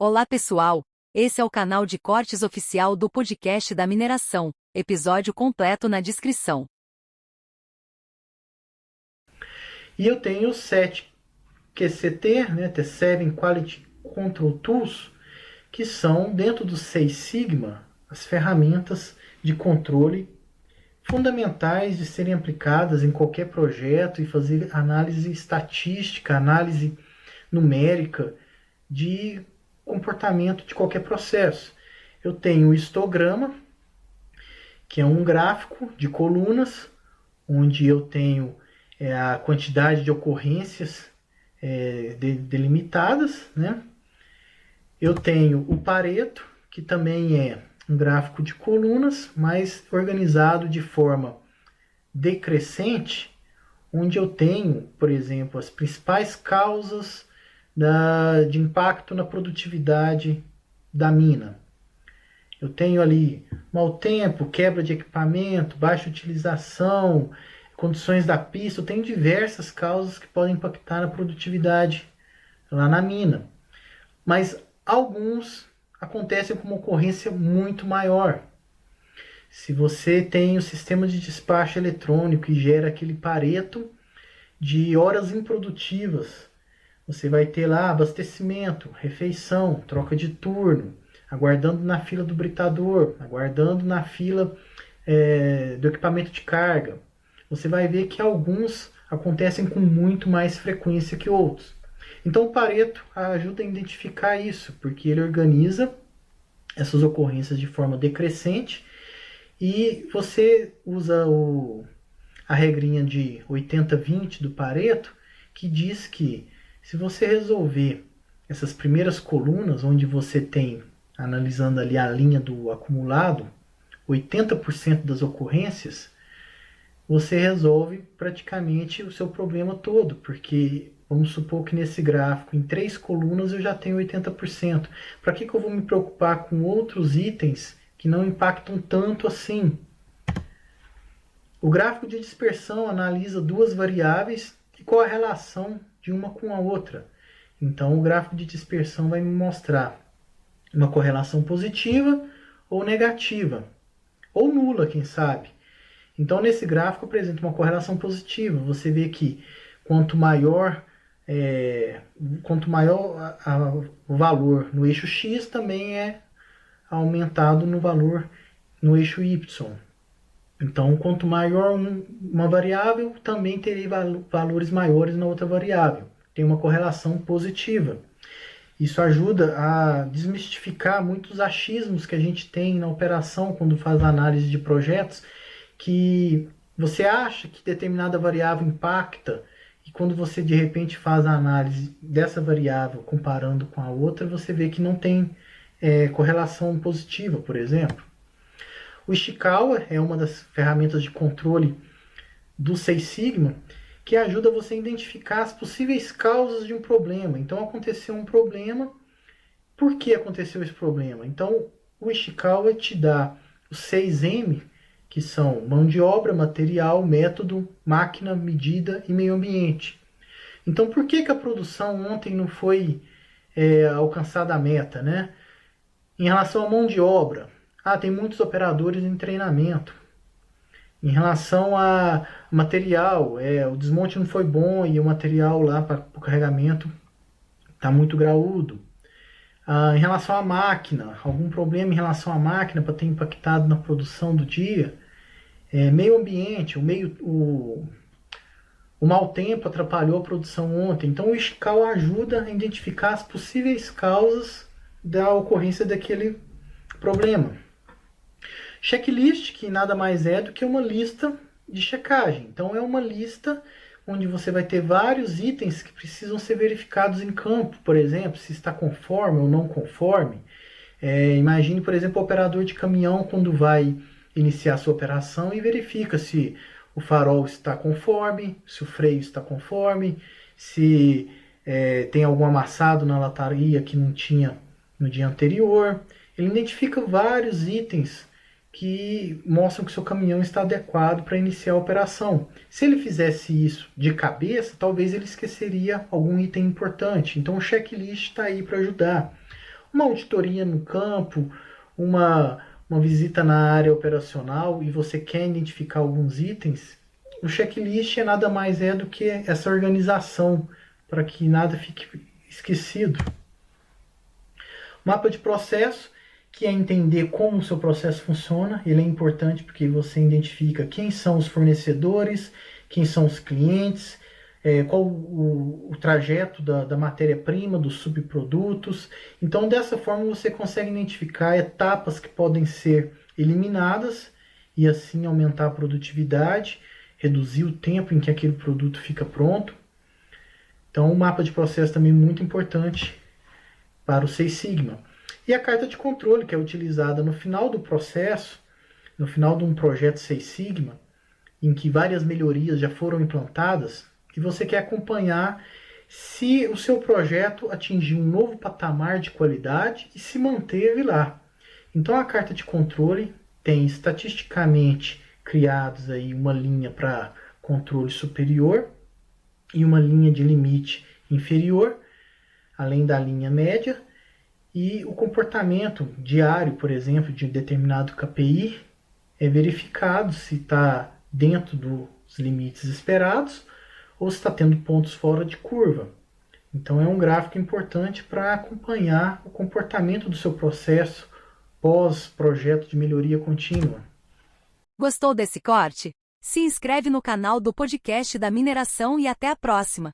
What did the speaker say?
Olá pessoal, esse é o canal de cortes oficial do podcast da mineração, episódio completo na descrição. E eu tenho o 7 QCT, né, T7 Quality Control Tools, que são, dentro do 6 Sigma, as ferramentas de controle fundamentais de serem aplicadas em qualquer projeto e fazer análise estatística, análise numérica de comportamento de qualquer processo. Eu tenho o histograma, que é um gráfico de colunas, onde eu tenho a quantidade de ocorrências delimitadas, né? Eu tenho o Pareto, que também é um gráfico de colunas, mas organizado de forma decrescente, onde eu tenho, por exemplo, as principais causas de impacto na produtividade da mina. Eu tenho ali mau tempo, quebra de equipamento, baixa utilização, condições da pista. Eu tenho diversas causas que podem impactar na produtividade lá na mina. Mas alguns acontecem com uma ocorrência muito maior. Se você tem o sistema de despacho eletrônico e gera aquele Pareto de horas improdutivas, você vai ter lá abastecimento, refeição, troca de turno, aguardando na fila do britador, aguardando na fila do equipamento de carga. Você vai ver que alguns acontecem com muito mais frequência que outros. Então o Pareto ajuda a identificar isso, porque ele organiza essas ocorrências de forma decrescente e você usa a regrinha de 80-20 do Pareto, que diz que se você resolver essas primeiras colunas, onde você tem, analisando ali a linha do acumulado, 80% das ocorrências, você resolve praticamente o seu problema todo, porque vamos supor que nesse gráfico, em 3 colunas, eu já tenho 80%. Para que eu vou me preocupar com outros itens que não impactam tanto assim? O gráfico de dispersão analisa duas variáveis e qual a relação de uma com a outra. Então, o gráfico de dispersão vai me mostrar uma correlação positiva ou negativa, ou nula, quem sabe. Então, nesse gráfico apresenta uma correlação positiva. Você vê que quanto maior o valor no eixo X, também é aumentado no valor no eixo Y. Então, quanto maior uma variável, também terei valores maiores na outra variável. Tem uma correlação positiva. Isso ajuda a desmistificar muitos achismos que a gente tem na operação quando faz análise de projetos, que você acha que determinada variável impacta, e quando você de repente faz a análise dessa variável comparando com a outra, você vê que não tem correlação positiva, por exemplo. O Ishikawa é uma das ferramentas de controle do 6 Sigma, que ajuda você a identificar as possíveis causas de um problema. Então, aconteceu um problema, por que aconteceu esse problema? Então, o Ishikawa te dá os 6M, que são mão de obra, material, método, máquina, medida e meio ambiente. Então, por que a produção ontem não foi alcançada a meta, né? Em relação à mão de obra, tem muitos operadores em treinamento. Em relação a material, o desmonte não foi bom e o material lá para o carregamento está muito graúdo. Em relação à máquina, algum problema em relação à máquina para ter impactado na produção do dia. Meio ambiente, o mau tempo atrapalhou a produção ontem. Então o Ishikawa ajuda a identificar as possíveis causas da ocorrência daquele problema. Checklist, que nada mais é do que uma lista de checagem. Então é uma lista onde você vai ter vários itens que precisam ser verificados em campo. Por exemplo, se está conforme ou não conforme. Imagine, por exemplo, o operador de caminhão quando vai iniciar sua operação e verifica se o farol está conforme, se o freio está conforme, se tem algum amassado na lataria que não tinha no dia anterior. Ele identifica vários itens que mostram que seu caminhão está adequado para iniciar a operação. Se ele fizesse isso de cabeça, talvez ele esqueceria algum item importante. Então o checklist está aí para ajudar. uma auditoria no campo, uma visita na área operacional e você quer identificar alguns itens, o checklist é nada mais do que essa organização para que nada fique esquecido. Mapa de processo, que é entender como o seu processo funciona. Ele é importante porque você identifica quem são os fornecedores, quem são os clientes, qual o trajeto da matéria-prima, dos subprodutos. Então, dessa forma, você consegue identificar etapas que podem ser eliminadas e assim aumentar a produtividade, reduzir o tempo em que aquele produto fica pronto. Então, o mapa de processo também é muito importante para o Six Sigma. E a carta de controle, que é utilizada no final do processo, no final de um projeto Six Sigma, em que várias melhorias já foram implantadas, e você quer acompanhar se o seu projeto atingiu um novo patamar de qualidade e se manteve lá. Então a carta de controle tem estatisticamente criados aí uma linha para controle superior e uma linha de limite inferior, além da linha média, e o comportamento diário, por exemplo, de um determinado KPI é verificado se está dentro dos limites esperados ou se está tendo pontos fora de curva. Então é um gráfico importante para acompanhar o comportamento do seu processo pós-projeto de melhoria contínua. Gostou desse corte? Se inscreve no canal do podcast da mineração e até a próxima!